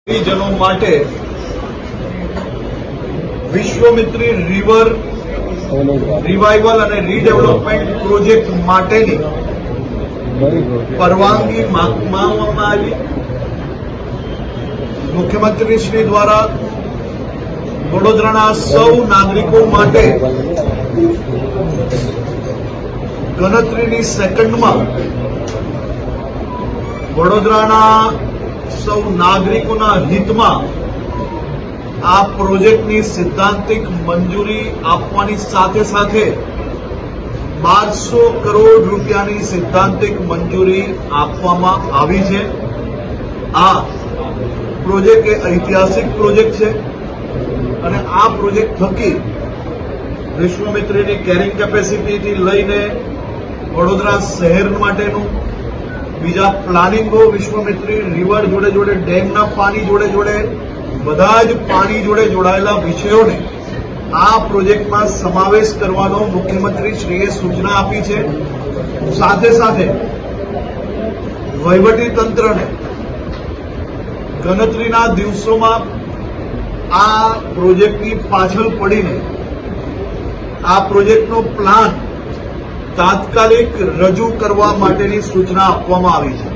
જનો માટે Vishwamitri river revival અને રીડેવલપમેન્ટ પ્રોજેક્ટ માટેની પરવાનગી માંગવામાં આવી. મુખ્યમંત્રીશ્રી દ્વારા વડોદરાના સૌ નાગરિકો માટે ગણતરીની સેકન્ડમાં વડોદરાના સૌ નાગરિકોના હિતમાં આ પ્રોજેક્ટની સિદ્ધાંતિક મંજૂરી આપવાની સાથે સાથે 1200 કરોડ રૂપિયાની સિદ્ધાંતિક મંજૂરી આપવામાં આવી છે. આ પ્રોજેક્ટ એ ઐતિહાસિક પ્રોજેક્ટ છે અને આ પ્રોજેક્ટ થકી વિશ્વામિત્રીની કેરિંગ કેપેસિટીથી લઈને વડોદરા શહેર માટેનું બીજા પ્લાનિંગો વિશ્વામિત્રી રિવર જોડે જોડે ડેમના પાણી જોડે જોડે બધા જ પાણી જોડે જોડાયેલા વિષયોને આ પ્રોજેક્ટમાં સમાવેશ કરવાનો મુખ્યમંત્રીશ્રીએ સૂચના આપી છે. સાથે સાથે વહીવટી તંત્રને ગણતરીના દિવસોમાં આ પ્રોજેક્ટની પાછળ પડીને આ પ્રોજેક્ટનો પ્લાન તાત્કાલિક રજૂ કરવા માટેની સૂચના આપવામાં આવી છે.